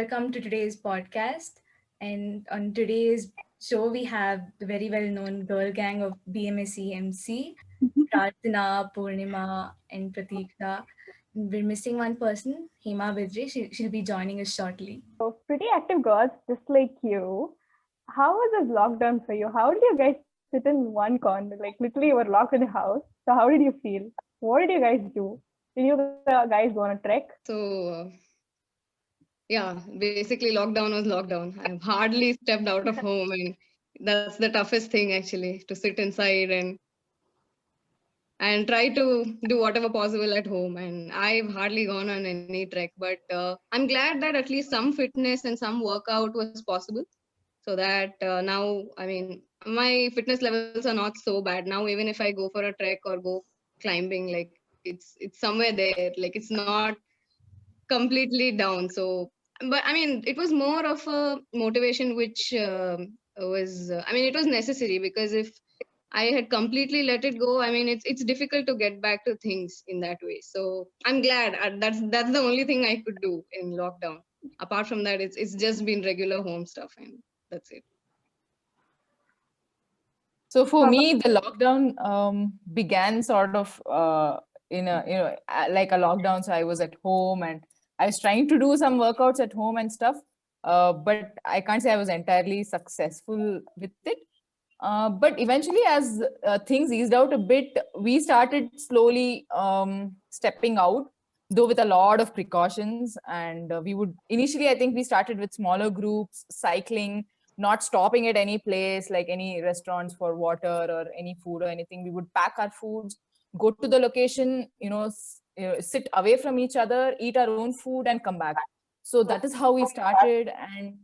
welcome to today's podcast. And on today's show, we have the very well known girl gang of BMSC MC, Prarthana, Purnima, and Pratiksha. We're missing one person, Hema Bidre. She'll be joining us shortly. So pretty active girls, just like you. How was this lockdown for you? How did you guys sit in one corner? Like literally, you were locked in the house. So how did you feel? What did you guys do? Did you guys go on a trek? So, yeah, basically lockdown was lockdown. I've hardly stepped out of home, and that's the toughest thing actually, to sit inside and try to do whatever possible at home. And I've hardly gone on any trek, but I'm glad that at least some fitness and some workout was possible. So that now, I mean, my fitness levels are not so bad now. Even if I go for a trek or go climbing, like it's somewhere there. Like it's not completely down. So, but I mean, it was more of a motivation which was, I mean, it was necessary, because if I had completely let it go, I mean, it's difficult to get back to things in that way. So I'm glad that's the only thing I could do in lockdown. Apart from that, it's just been regular home stuff, and that's it. So for me, the lockdown began sort of in a like a lockdown. So I was at home and I was trying to do some workouts at home and stuff. But I can't say I was entirely successful with it. But eventually, as things eased out a bit, we started slowly stepping out, though with a lot of precautions. And we would initially, I think we started with smaller groups, cycling, not stopping at any place like any restaurants for water or any food or anything. We would pack our foods, go to the location, sit away from each other, eat our own food, and come back. So that is how we started. And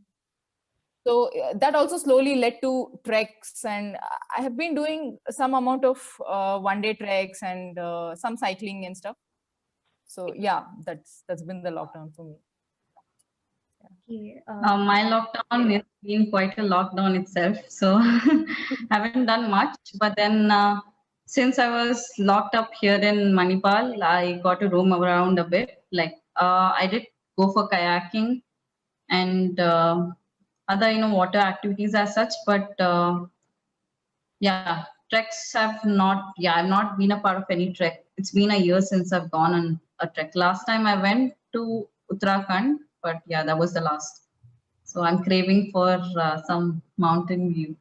so that also slowly led to treks, and I have been doing some amount of one-day treks and some cycling and stuff. So yeah, that's been the lockdown for me. Okay. My lockdown has been quite a lockdown itself, so haven't done much. But then, since I was locked up here in Manipal, I got to roam around a bit. Like I did go for kayaking and other water activities as such. But yeah, treks have not. Yeah, I've not been a part of any trek. It's been a year since I've gone on a trek. Last time I went to Uttarakhand, but yeah, that was the last. So I'm craving for some mountain view.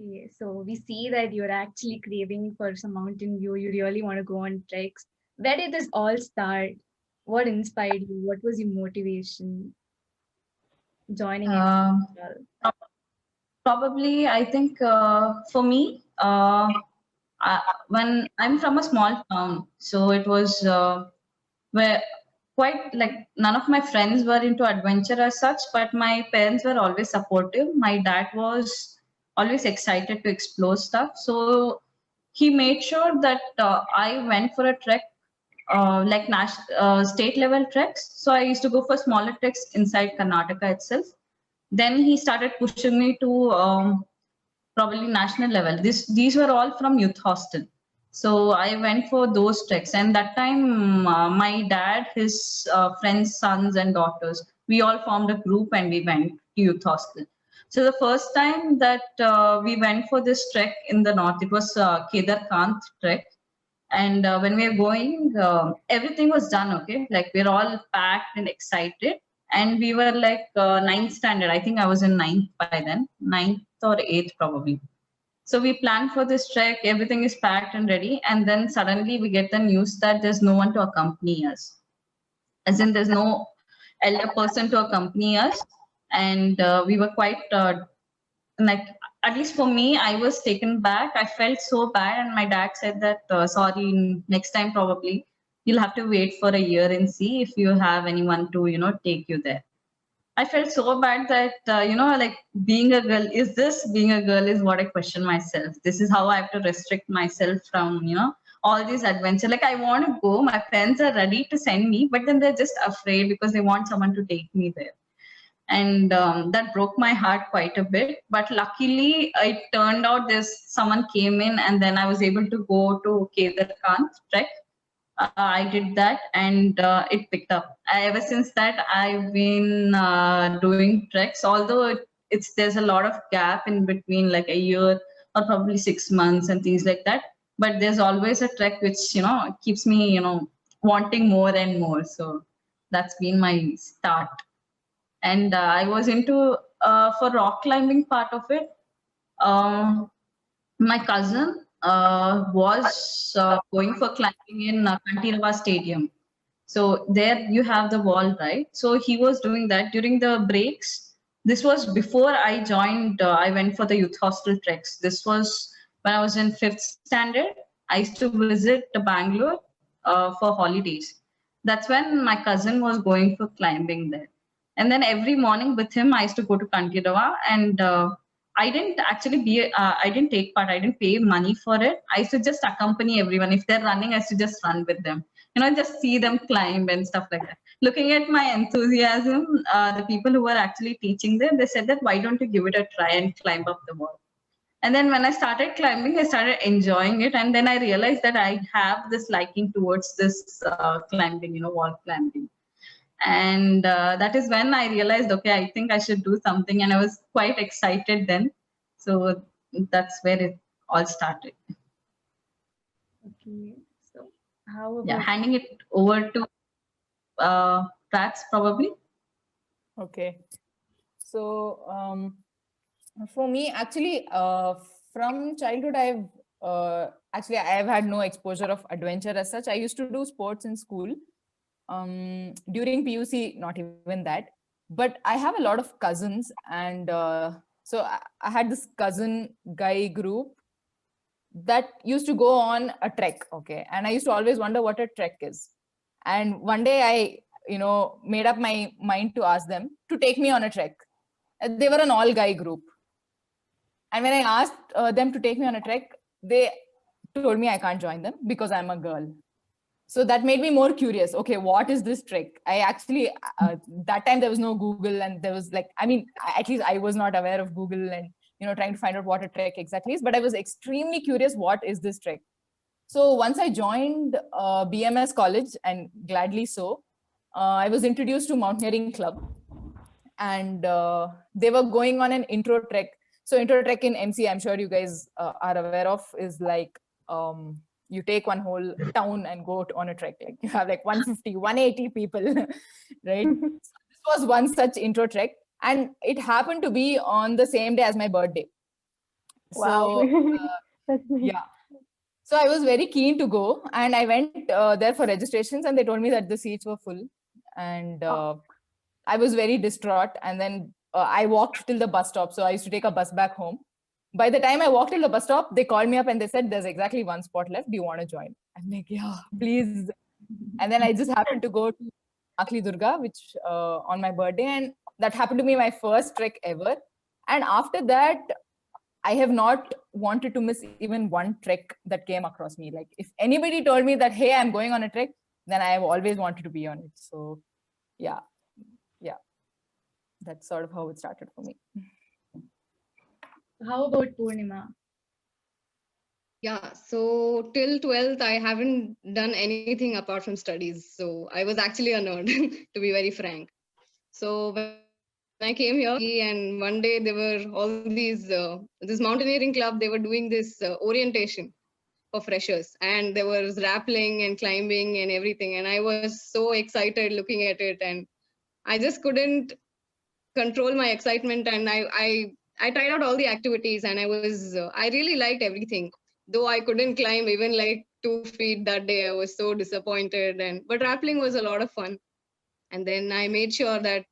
Okay, so we see that you're actually craving for some mountain view. You really want to go on treks. Where did this all start? What inspired you? What was your motivation joining it? Probably, I think for me, when I'm from a small town, so it was where quite like none of my friends were into adventure as such, but my parents were always supportive. My dad was always excited to explore stuff, so he made sure that I went for a trek, like state level treks. So I used to go for smaller treks inside Karnataka itself. Then he started pushing me to probably national level. These were all from youth hostel. So I went for those treks, and that time my dad, his friends, sons and daughters, we all formed a group and we went to youth hostel. So the first time that we went for this trek in the north, it was Kedar Kant trek. And when we were going, everything was done. Okay, like we're all packed and excited. And we were like ninth standard. I think I was in ninth by then, ninth or eighth probably. So we planned for this trek, everything is packed and ready. And then suddenly we get the news that there's no one to accompany us. As in there's no elder person to accompany us. And we were quite like, at least for me, I was taken back. I felt so bad. And my dad said that, sorry, next time probably you'll have to wait for a year and see if you have anyone to, take you there. I felt so bad that, like being a girl, being a girl is what I question myself. This is how I have to restrict myself from, all these adventure. Like I want to go, my friends are ready to send me, but then they're just afraid because they want someone to take me there. And that broke my heart quite a bit. But luckily, it turned out someone came in, and then I was able to go to Kedar Kant trek. I did that, and it picked up. Ever since that, I've been doing treks. Although there's a lot of gap in between, like a year or probably 6 months and things like that. But there's always a trek which keeps me wanting more and more. So that's been my start. And I was into for rock climbing part of it. Um, my cousin was going for climbing in Kantirava Stadium. So there you have the wall, right? So he was doing that during the breaks. This was before I joined. I went for the youth hostel treks. This was when I was in 5th standard. I used to visit Bangalore for holidays. That's when my cousin was going for climbing there. And then every morning with him, I used to go to Kantirava, and I didn't actually I didn't take part. I didn't pay money for it. I used to just accompany everyone. If they're running, I used to just run with them. Just see them climb and stuff like that. Looking at my enthusiasm, the people who were actually teaching there, they said that, why don't you give it a try and climb up the wall? And then when I started climbing, I started enjoying it. And then I realized that I have this liking towards this climbing, wall climbing. And that is when I realized, okay, I think I should do something. And I was quite excited then. So that's where it all started. Okay. So how about Yeah, handing it over to Prats probably. Okay. So for me, actually, from childhood, I've had no exposure of adventure as such. I used to do sports in school. During PUC, not even that. But I have a lot of cousins, and so I had this cousin guy group that used to go on a trek. Okay, and I used to always wonder what a trek is. And one day I made up my mind to ask them to take me on a trek. They were an all guy group, and when I asked them to take me on a trek, they told me I can't join them because I'm a girl. So that made me more curious. Okay, what is this trek? I actually that time there was no Google, and there was at least I was not aware of Google and trying to find out what a trek exactly is. But I was extremely curious, what is this trek? So once I joined BMS college, and gladly so, I was introduced to Mountaineering Club, and they were going on an intro trek. So intro trek in MC, I'm sure you guys are aware of, is like you take one whole town and go on a trek. Like you have like 150, 180 people, right? So this was one such intro trek, and it happened to be on the same day as my birthday. Wow. So That's nice. yeah. So I was very keen to go, and I went there for registrations, and they told me that the seats were full, and I was very distraught. And then I walked till the bus stop. So I used to take a bus back home. By the time I walked till the bus stop, they called me up and they said, there's exactly one spot left. Do you want to join? I'm like, yeah, please. And then I just happened to go to Akli Durga, which on my birthday, and that happened to be my first trek ever. And after that, I have not wanted to miss even one trek that came across me. Like if anybody told me that, hey, I'm going on a trek, then I have always wanted to be on it. So yeah, that's sort of how it started for me. how about Purnima? Yeah, so till 12th, I haven't done anything apart from studies. So I was actually a nerd, to be very frank. So when I came here, and one day there were all these, this mountaineering club, they were doing this orientation for freshers, and there was rappelling and climbing and everything. And I was so excited looking at it, and I just couldn't control my excitement. And I tried out all the activities, and I really liked everything. Though I couldn't climb even like 2 feet that day, I was so disappointed. But rappelling was a lot of fun. And then I made sure that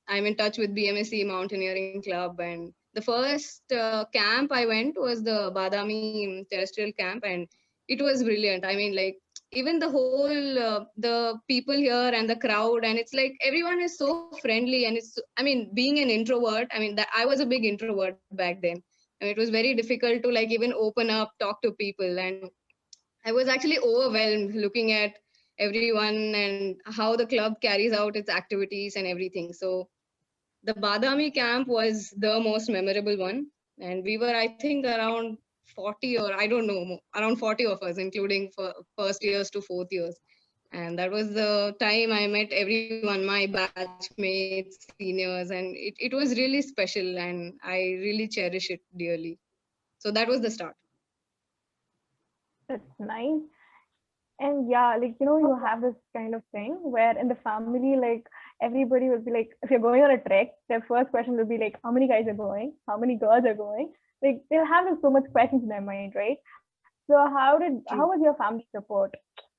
I'm in touch with BMSC Mountaineering Club. And the first camp I went was the Badami Terrestrial Camp, and it was brilliant. I mean, like, even the whole the people here and the crowd, and it's like everyone is so friendly. And being an introvert, that I was a big introvert back then, and it was very difficult to like even open up, talk to people. And I was actually overwhelmed looking at everyone and how the club carries out its activities and everything. So the Badami camp was the most memorable one. And we were, I think, around 40, or I don't know, around 40 of us, including for first years to fourth years. And that was the time I met everyone, my batchmates, seniors, and it was really special, and I really cherish it dearly. So that was the start. That's nice. And yeah, like, you have this kind of thing where in the family, like, everybody will be like, if you're going on a trek, their first question will be like, how many guys are going? How many girls are going? Like, they'll have so much questions in their mind, right? So how True. was your family support?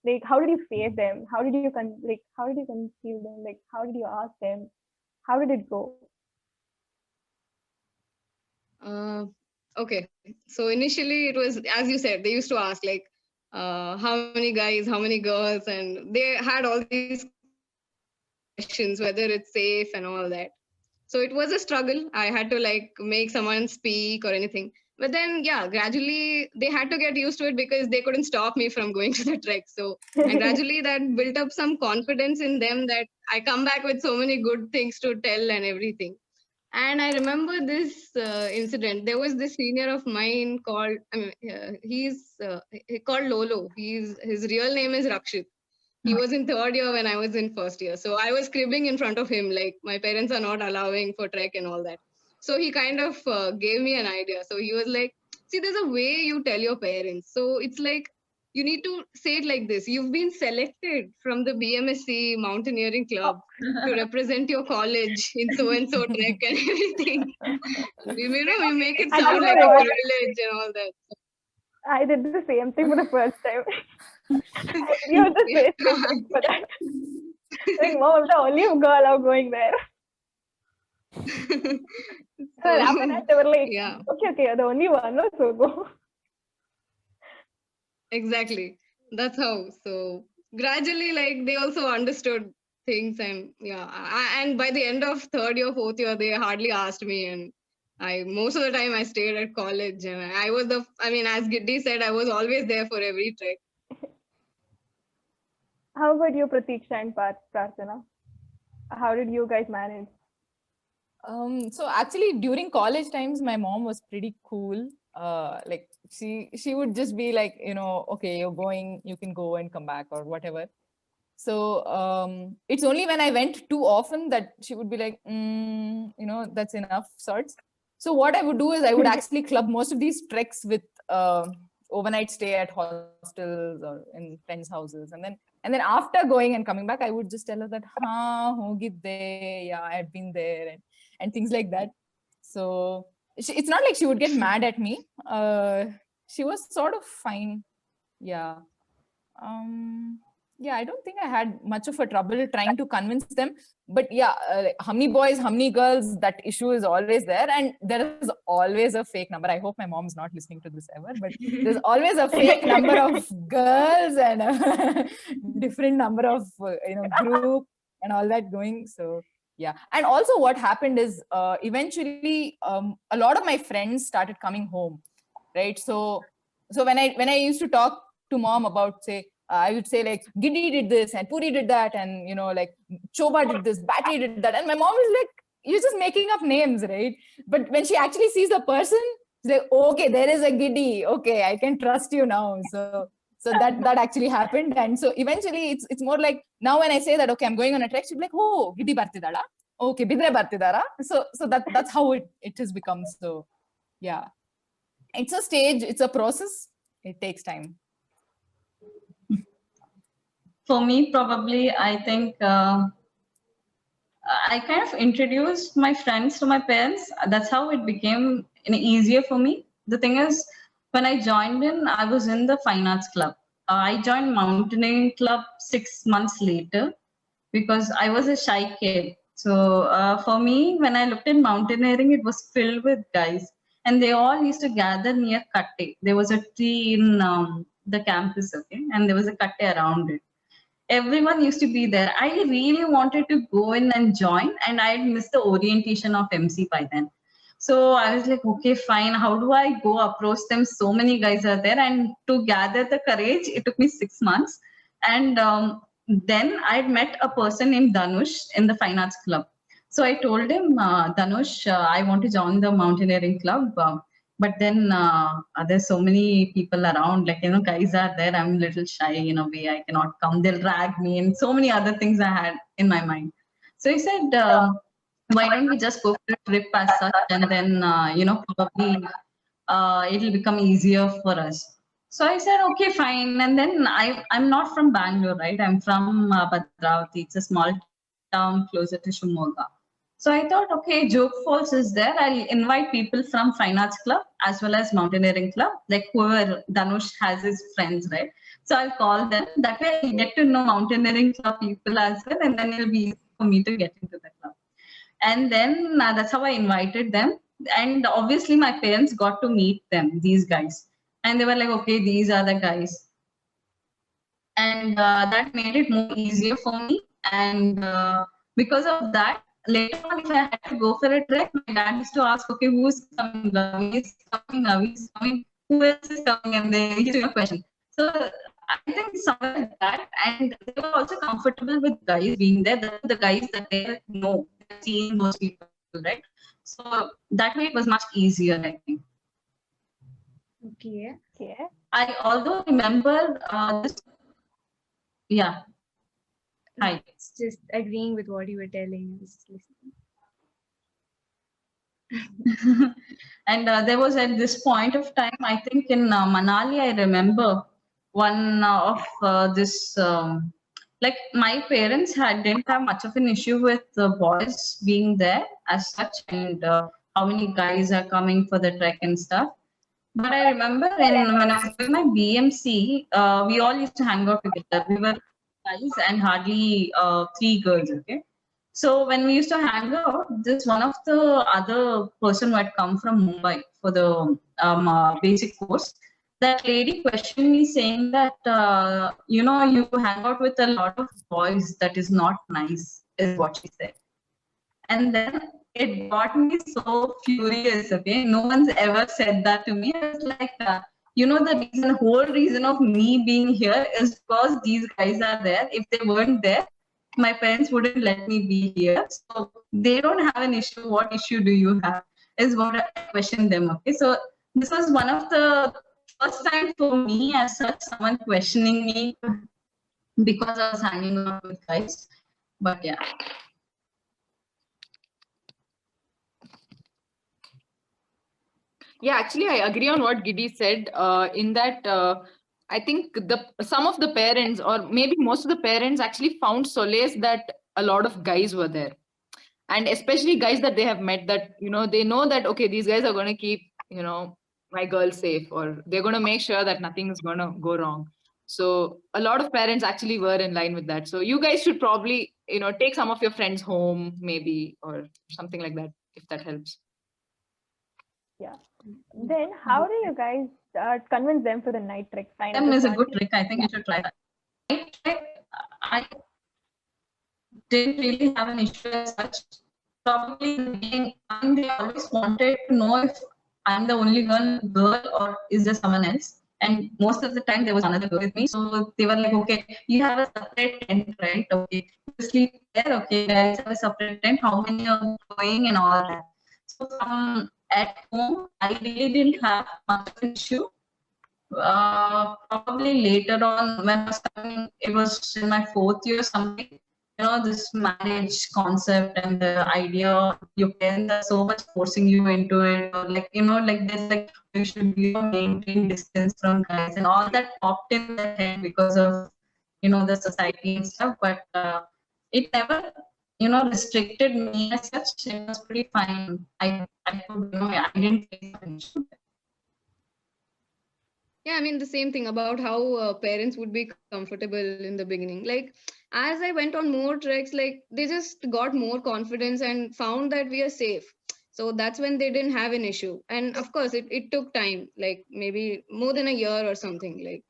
Like, how did you face them? How did you conceive them? Like, how did you ask them? How did it go? Uh, okay. So initially it was, as you said, they used to ask like, how many guys, how many girls, and they had all these questions, whether it's safe and all that. So it was a struggle. I had to like make someone speak or anything. But then, yeah, gradually they had to get used to it because they couldn't stop me from going to the trek. So, and gradually that built up some confidence in them that I come back with so many good things to tell and everything. And I remember this incident. There was this senior of mine called, he called Lolo. His real name is Rakshit. He was in third year when I was in first year. So I was cribbing in front of him, like my parents are not allowing for trek and all that. So he kind of gave me an idea. So he was like, see, there's a way you tell your parents. So it's like, you need to say it like this. You've been selected from the BMSC Mountaineering Club to represent your college in so and so trek and everything. We make it And you sound know like a what? privilege and all that. I did the same thing for the first time. I you just raised respect for that. Like, mom, I'm the only girl out going there. So after that, they were like, Yeah, okay, you're the only one, no? So go. exactly. That's how. So gradually, like they also understood things, and yeah, and by the end of third year, fourth year, they hardly asked me, and I most of the time I stayed at college, and I was I mean, as Giddy said, I was always there for every trek. How about you, Pratiksha and Prarthana? How did you guys manage? So actually during college times, my mom was pretty cool. Like she would just be like, okay, you're going, you can go and come back or whatever. So it's only when I went too often that she would be like, that's enough sorts. So what I would do is I would actually club most of these treks with overnight stay at hostels or in friends' houses. And then after going and coming back, I would just tell her that, yeah, I've been there and things like that. So it's not like she would get mad at me. She was sort of fine. Yeah. Yeah, I don't think I had much of a trouble trying to convince them. But yeah, how many boys, how many girls, that issue is always there. And there is always a fake number. I hope my mom's not listening to this ever, but there's always a fake number of girls and a different number of, group and all that going. So yeah. And also what happened is eventually a lot of my friends started coming home, right? So when I used to talk to mom about, say, I would say like Giddy did this and Puri did that, and like Choba did this, Battery did that, and my mom is like, you're just making up names, right? But when she actually sees the person, she's like, okay, there is a Giddy. Okay, I can trust you now. So that actually happened, and so eventually it's more like now when I say that, okay, I'm going on a trek, she'll be like, oh, Giddy bartidala, okay, Bidre bartidara. So that's how it has become. So yeah, it's a stage, it's a process, it takes time. For me, probably, I think I kind of introduced my friends to my parents. That's how it became easier for me. The thing is, when I joined in, I was in the fine arts club. I joined mountaineering club 6 months later because I was a shy kid. So for me, when I looked in mountaineering, it was filled with guys, and they all used to gather near Katte. There was a tree in the campus, okay, and there was a Katte around it. Everyone used to be there. I really wanted to go in and join, and I had missed the orientation of MC by then. So I was like, okay, fine. How do I go approach them? So many guys are there, and to gather the courage, it took me 6 months. And then I met a person named Danush in the fine arts club. So I told him, Danush, I want to join the mountaineering club. But then there's so many people around, like, guys are there. I'm a little shy in a way. I cannot come. They'll drag me, and so many other things I had in my mind. So he said, why don't we just go for a trip as such, and then, probably it'll become easier for us. So I said, okay, fine. And then I'm not from Bangalore, right? I'm from Bhadravati. It's a small town closer to Shumoga. So I thought, okay, Joke Falls is there. I'll invite people from Fine Arts Club as well as Mountaineering Club, like whoever Dhanush has his friends, right? So I'll call them. That way I get to know Mountaineering Club people as well, and then it'll be easy for me to get into the club. And then that's how I invited them. And obviously my parents got to meet them, these guys. And they were like, okay, these are the guys. And that made it more easier for me. And because of that, later on, if I had to go for a trek, my dad used to ask, okay, who's coming? Ravi is coming, Ravi is coming, who else is coming? And they used to question. So I think somewhere like that. And they were also comfortable with guys being there, the guys that they know, seeing those people, right? So that way it was much easier, I think. Okay. Okay. I although remember this. Yeah. Hi. Just agreeing with what you were telling. I was just listening. And there was at this point of time, I think in Manali, I remember one of this, like my parents didn't have much of an issue with the boys being there as such, and how many guys are coming for the trek and stuff. But I remember when I was doing my BMC, we all used to hang out together. We were guys and hardly 3 girls, okay? So when we used to hang out, this one of the other person who had come from Mumbai for the basic course, that lady questioned me saying that, you hang out with a lot of boys, that is not nice, is what she said. And then it got me so furious, okay? No one's ever said that to me. I was like, the whole reason of me being here is because these guys are there. If they weren't there, my parents wouldn't let me be here. So they don't have an issue. What issue do you have? Is what I question them, okay? So this was one of the first time for me as such, someone questioning me because I was hanging out with guys. But yeah. Yeah, actually, I agree on what Giddy said. In that, I think some of the parents, or maybe most of the parents, actually found solace that a lot of guys were there, and especially guys that they have met. That they know that okay, these guys are going to keep my girl safe, or they're going to make sure that nothing is going to go wrong. So a lot of parents actually were in line with that. So you guys should probably take some of your friends home, maybe, or something like that, if that helps. Yeah. Then how do you guys convince them for the night trek? Fine. Them is a good trick. I think you should try that. Night trek, I didn't really have an issue as such. Probably in the beginning, they always wanted to know if I'm the only girl or is there someone else. And most of the time there was another girl with me. So they were like, okay, you have a separate tent, right? Okay, you sleep there. Okay, guys have a separate tent. How many are going and all that. So at home, I really didn't have much of an issue. Probably later on when I was coming, it was in my 4th year or something. This marriage concept and the idea your parents are so much forcing you into it, or like there's like you should maintain distance from guys and all that popped in their head because of the society and stuff. But it never restricted me as such. It was pretty fine. I could I didn't face an issue. Yeah, I mean, the same thing about how parents would be comfortable in the beginning. Like, as I went on more treks, like, they just got more confidence and found that we are safe. So that's when they didn't have an issue. And of course, it took time, like maybe more than a year or something. Like,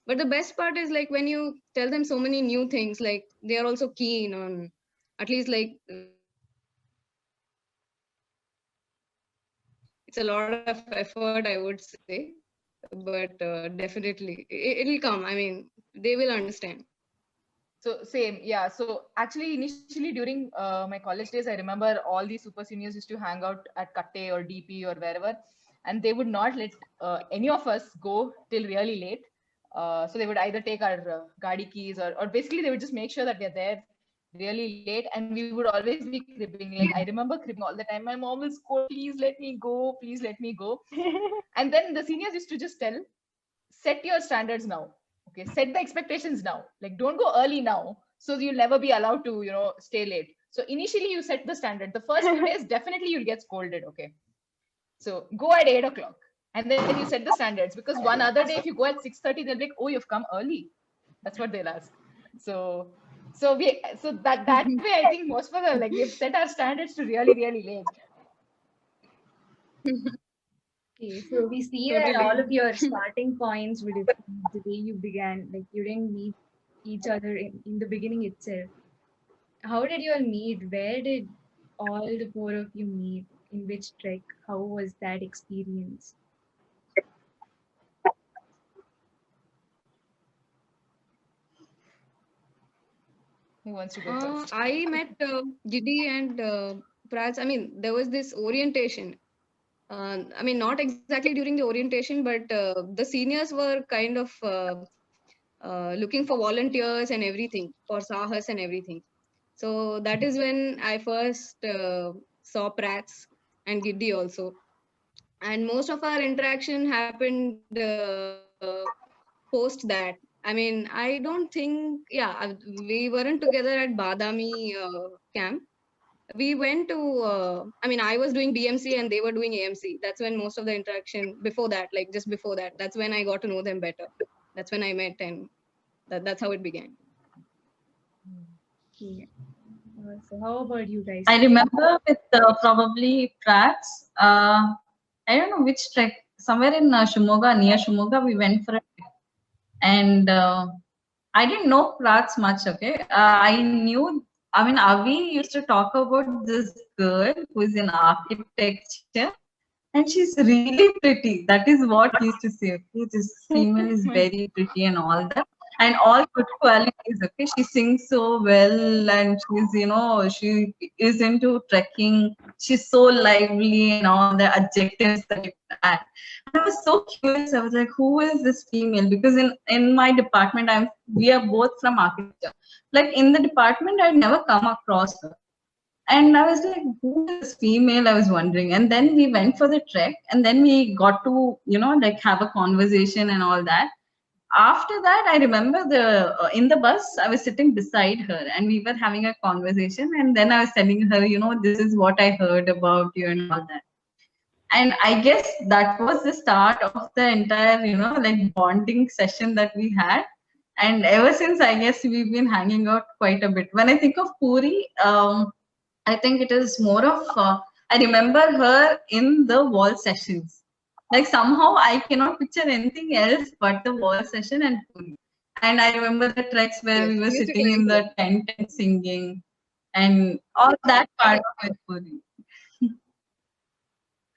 but the best part is like when you tell them so many new things, like they are also keen on at least like it's a lot of effort, I would say. But definitely it'll come. I mean, they will understand. So same, yeah. So actually, initially during my college days, I remember all these super seniors used to hang out at Katte or DP or wherever, and they would not let any of us go till really late. So they would either take our gadi keys, or basically they would just make sure that we're there really late, and we would always be cribbing. Like I remember cribbing all the time. My mom will scold, please let me go, please let me go. And then the seniors used to just tell, set your standards now. Okay, set the expectations now. Like don't go early now, so you'll never be allowed to, stay late. So initially you set the standard. The first few days, definitely you'll get scolded. Okay, so go at 8 o'clock, and then you set the standards, because one other day if you go at 6:30, they'll be like, oh, you've come early. That's what they'll ask. So that way, I think most of us, like, we've set our standards to really, really late. Okay, so we see that all of your starting points were different. The way you began, like you didn't meet each other in the beginning itself. How did you all meet? Where did all the four of you meet? In which trek? How was that experience? Who wants to go first? I met Giddy and Praj. I mean, there was this orientation. I mean, not exactly during the orientation, but the seniors were kind of looking for volunteers and everything for Sahas and everything. So that is when I first saw Prats and Giddy also. And most of our interaction happened post that. I mean, I don't think, we weren't together at Badami camp. We went to, I mean, I was doing BMC and they were doing AMC. That's when most of the interaction, before that, like just before that, that's when I got to know them better. That's when I met, and that's how it began. Okay. So how about you guys? I remember with probably Prats. I don't know which trek. Somewhere in Shimoga, near Shimoga, we went for a trek. And I didn't know Prats much, okay? I knew, I mean, Avi used to talk about this girl who is in architecture, and she's really pretty. That is what he used to say, okay? This female is very pretty and all that. And all good qualities, okay? She sings so well, and she's, she is into trekking. She's so lively and all the adjectives that you add. I was so curious. I was like, who is this female? Because in my department, we are both from architecture. Like in the department, I'd never come across her. And I was like, who is this female? I was wondering. And then we went for the trek, and then we got to, like have a conversation and all that. After that, I remember in the bus, I was sitting beside her and we were having a conversation. And then I was telling her, this is what I heard about you and all that. And I guess that was the start of the entire, like bonding session that we had. And ever since, I guess we've been hanging out quite a bit. When I think of Puri, I think it is more of, I remember her in the wall sessions. Like somehow I cannot picture anything else but the wall session and Puri. And I remember the treks where we were sitting in the tent and singing, and all that part of it, Puri. I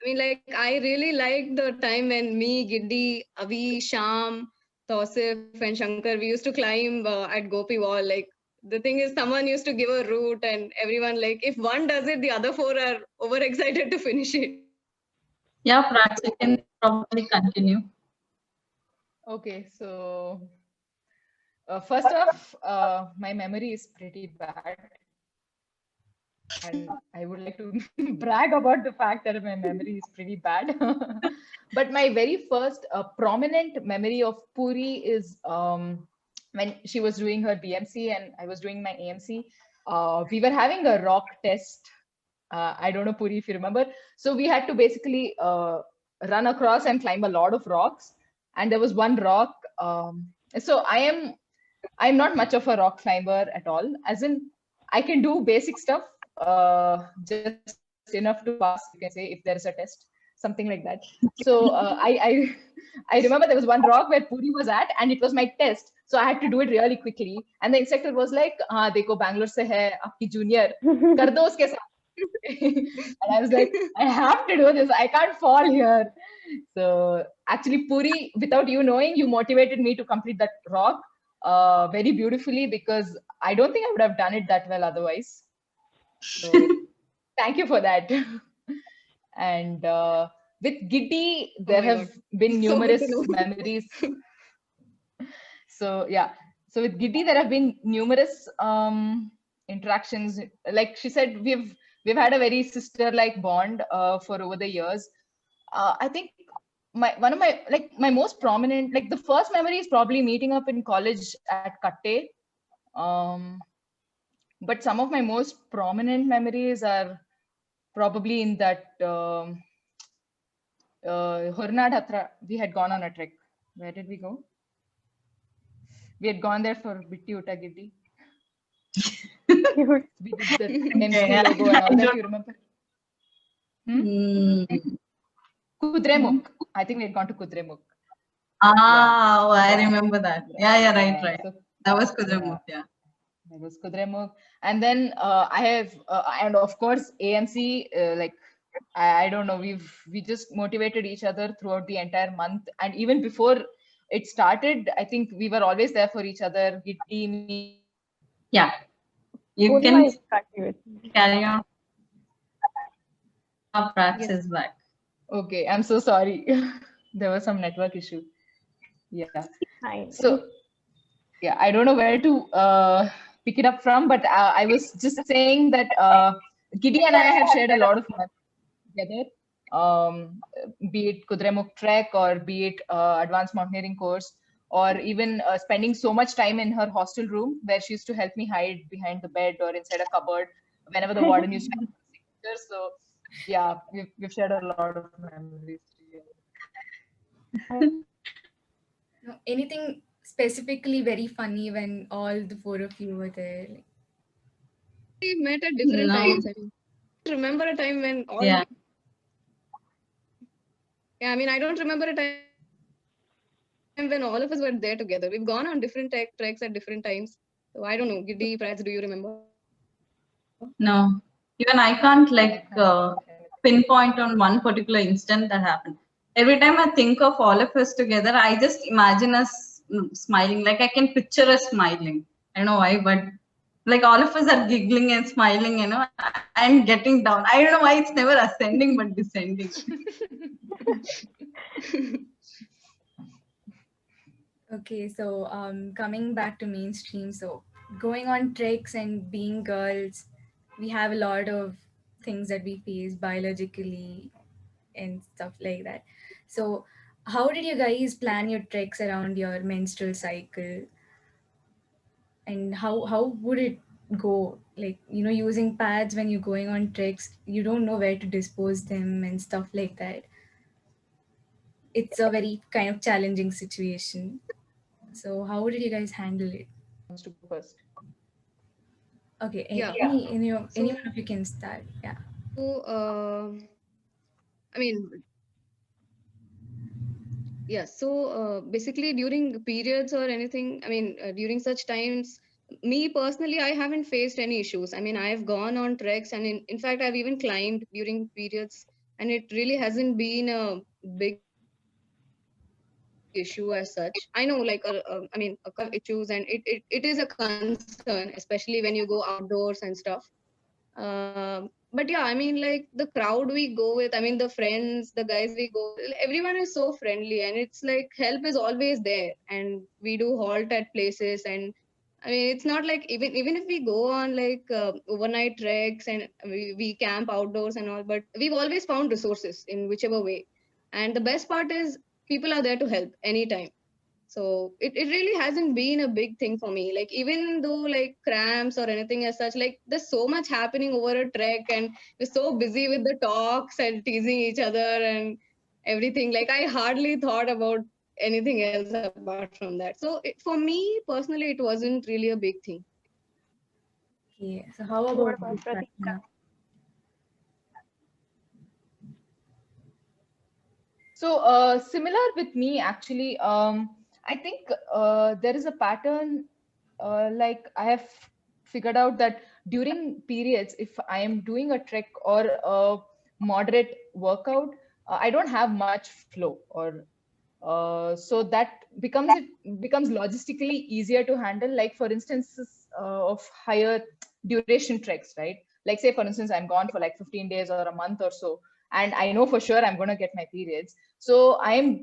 mean, like, I really liked the time when me, Giddy, Avi, Sham, Tausif, and Shankar, we used to climb at Gopi Wall. Like, the thing is, someone used to give a route, and everyone, like, if one does it, the other four are overexcited to finish it. Yeah, Prats, you can probably continue. Okay, so first off, my memory is pretty bad. And I would like to brag about the fact that my memory is pretty bad. But my very first prominent memory of Puri is when she was doing her BMC and I was doing my AMC. We were having a rock test. I don't know, Puri, if you remember. So we had to basically run across and climb a lot of rocks. And there was one rock. So I'm not much of a rock climber at all. As in, I can do basic stuff, just enough to pass, you can say, if there is a test, something like that. So I remember there was one rock where Puri was at, and it was my test. So I had to do it really quickly. And the instructor was like, "हाँ देखो Bangalore से है आपकी junior, कर दो उसके साथ." And I was like, I have to do this. I can't fall here. So actually, Puri, without you knowing, you motivated me to complete that rock very beautifully, because I don't think I would have done it that well otherwise. So thank you for that. And with Giddy, there my have been So good numerous to know. memories. So yeah, so with Giddy, there have been numerous interactions. Like she said, we've had a very sister-like bond for over the years. I think one of my most prominent, like the first memory is probably meeting up in college at Katte. But some of my most prominent memories are probably in that Hornad Hatra. We had gone on a trek. Where did we go? We had gone there for Bitti Uta Giddy. Cute. We did the MC Yeah. logo and all I that. don't- You remember? Mm. Kudremukh. I think we had gone to Kudremukh. Ah, oh, I Yeah. remember that. Yeah, right, Yeah, right. so That was Kudramukh, yeah. there was Kudremukh. And then I have, and of course, AMC, like, I don't know, we just motivated each other throughout the entire month. And even before it started, I think we were always there for each other. Giddy, me. Yeah. You Purnima can is tracking with me. carry on. Our Prats Yes. is back. Okay, I'm so sorry. There was some network issue. Yeah. Fine. So, yeah, I don't know where to pick it up from, but I was just saying that Giddy and I have shared a lot of memories together, be it Kudremukh Trek or be it advanced mountaineering course, or even spending so much time in her hostel room where she used to help me hide behind the bed or inside a cupboard whenever the warden used to have signatures. So, yeah, we've shared a lot of memories together. No, anything specifically very funny when all the four of you were there? Like, We met at different No. times. I mean, I remember a time when all. Yeah. Yeah, I mean, I don't remember a time when all of us were there together. We've gone on different treks at different times. So I don't know. Giddy, Prats, do you remember? No. Even I can't like pinpoint on one particular instant that happened. Every time I think of all of us together, I just imagine us smiling. Like I can picture us smiling. I don't know why, but like all of us are giggling and smiling, and getting down. I don't know why it's never ascending but descending. okay, so coming back to mainstream, so going on treks and being girls, we have a lot of things that we face biologically and stuff like that. So, how did you guys plan your treks around your menstrual cycle? And how would it go? Like, using pads when you're going on treks, you don't know where to dispose them and stuff like that. It's a very kind of challenging situation. So, how did you guys handle it? Wants to go first. Okay, Yeah. anyone So- of you can start. Yeah. So, I mean, yeah. So basically, during periods or anything, I mean, during such times, me personally, I haven't faced any issues. I mean, I've gone on treks, and in fact, I've even climbed during periods, and it really hasn't been a big issue as such. I know, like, I mean, a couple of issues, and it is a concern, especially when you go outdoors and stuff. But yeah, I mean, like the crowd we go with, I mean, the friends, the guys we go, everyone is so friendly, and it's like help is always there, and we do halt at places, and I mean, it's not like even if we go on like overnight treks and we camp outdoors and all, but we've always found resources in whichever way, and the best part is people are there to help anytime. So it really hasn't been a big thing for me. Like even though like cramps or anything as such, like there's so much happening over a trek, and we're so busy with the talks and teasing each other and everything. Like I hardly thought about anything else apart from that. So for me personally, it wasn't really a big thing. Okay. So, how What about about you, Pratik? Pratima? So similar with me actually. I think there is a pattern. Like I have figured out that during periods, if I am doing a trek or a moderate workout, I don't have much flow, or so that becomes logistically easier to handle. Like for instance, of higher duration treks, right? Like say for instance, I'm gone for like 15 days or a month or so, and I know for sure I'm going to get my periods. So I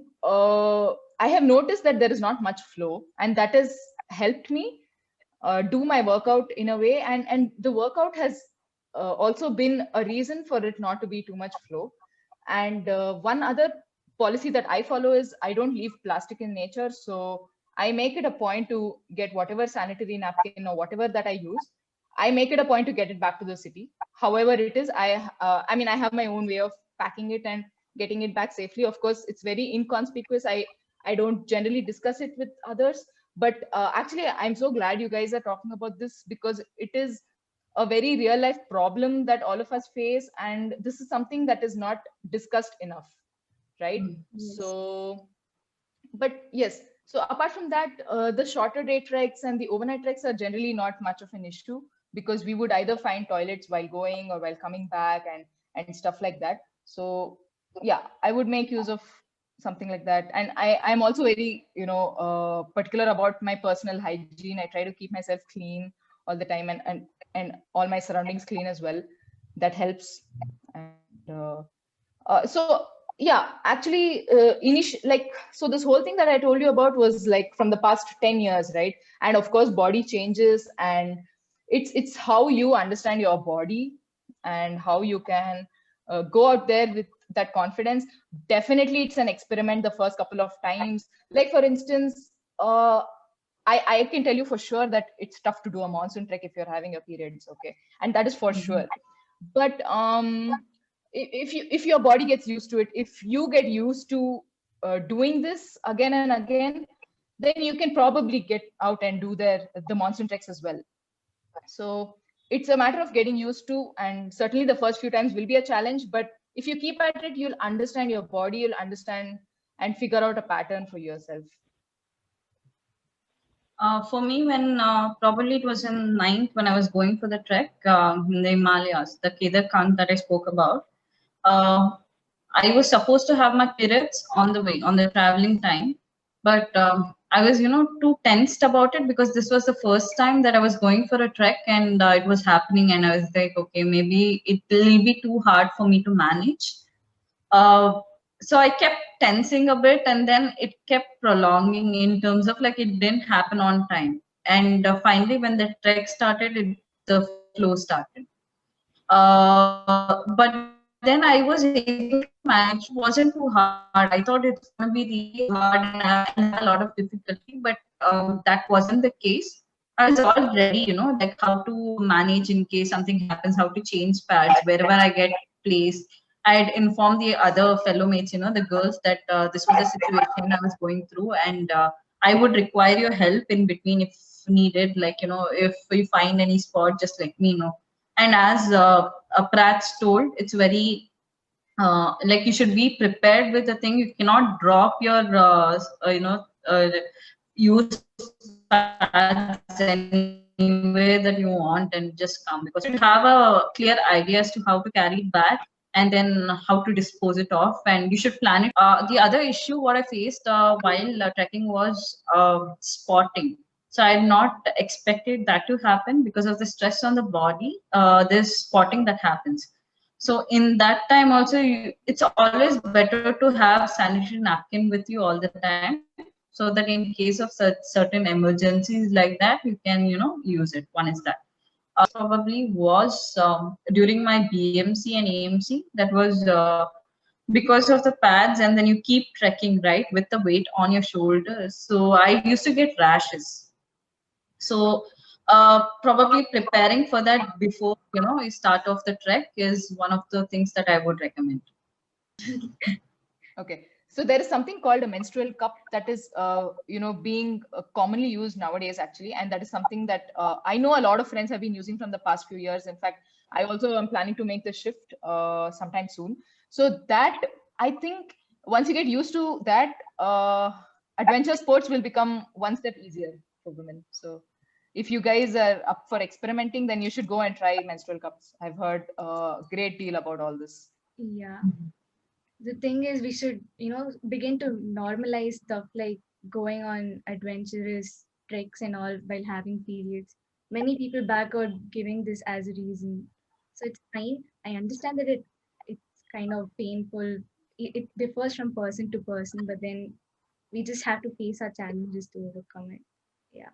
have noticed that there is not much flow, and that has helped me do my workout in a way, and the workout has also been a reason for it not to be too much flow. And one other policy that I follow is I don't leave plastic in nature. So I make it a point to get whatever sanitary napkin or whatever that I use. I make it a point to get it back to the city. However it is, I mean, I have my own way of packing it and getting it back safely. Of course, it's very inconspicuous. I don't generally discuss it with others, but actually, I'm so glad you guys are talking about this, because it is a very real life problem that all of us face, and this is something that is not discussed enough, right? Yes. So, but yes, so apart from that, the shorter day treks and the overnight treks are generally not much of an issue, because we would either find toilets while going or while coming back, and stuff like that. So yeah, I would make use of something like that. And I'm also very, particular about my personal hygiene. I try to keep myself clean all the time, and all my surroundings clean as well. That helps. And so yeah, actually, like, so this whole thing that I told you about was like from the past 10 years, right? And of course body changes, and it's how you understand your body and how you can go out there with that confidence. Definitely it's an experiment the first couple of times. Like for instance, I can tell you for sure that it's tough to do a monsoon trek if you're having your periods, okay? And that is for sure. But if your body gets used to it, if you get used to doing this again and again, then you can probably get out and do the monsoon treks as well. So it's a matter of getting used to, and certainly the first few times will be a challenge, but if you keep at it, you'll understand your body, you'll understand and figure out a pattern for yourself. For me, when probably it was in ninth when I was going for the trek in the Himalayas, the Kedarkand that I spoke about. I was supposed to have my periods on the way, on the traveling time, but I was, too tensed about it, because this was the first time that I was going for a trek, and it was happening, and I was like, okay, maybe it will be too hard for me to manage. So I kept tensing a bit, and then it kept prolonging in terms of like it didn't happen on time. And finally, when the trek started, the flow started. But then I was able to manage. It wasn't too hard. I thought it's going to be really hard and I have a lot of difficulty, but that wasn't the case. I was all ready, like how to manage in case something happens, how to change pads wherever I get placed. I had informed the other fellow mates, the girls, that this was a situation I was going through, and I would require your help in between if needed. Like, if you find any spot, just let me know. And as Prats told, it's very like you should be prepared with the thing. You cannot drop your use pads anywhere that you want and just come, because you have a clear idea as to how to carry it back and then how to dispose it off, and you should plan it. The other issue what I faced while trekking was spotting. So I had not expected that to happen because of the stress on the body. There's spotting that happens. So in that time also, it's always better to have sanitary napkin with you all the time, so that in case of certain emergencies like that, you can, use it. One is that. Probably was during my BMC and AMC. That was because of the pads, and then you keep trekking, right, with the weight on your shoulders. So I used to get rashes. So probably preparing for that before, you start off the trek is one of the things that I would recommend. Okay, so there is something called a menstrual cup that is being commonly used nowadays, actually, and that is something that I know a lot of friends have been using from the past few years. In fact, I also am planning to make the shift sometime soon. So that, I think, once you get used to that, adventure sports will become one step easier for women. So if you guys are up for experimenting, then you should go and try menstrual cups. I've heard a great deal about all this. Yeah. The thing is, we should, begin to normalize stuff like going on adventurous treks and all while having periods. Many people back are giving this as a reason. So it's fine. I understand that it's kind of painful. It differs from person to person, but then we just have to face our challenges to overcome it. Yeah.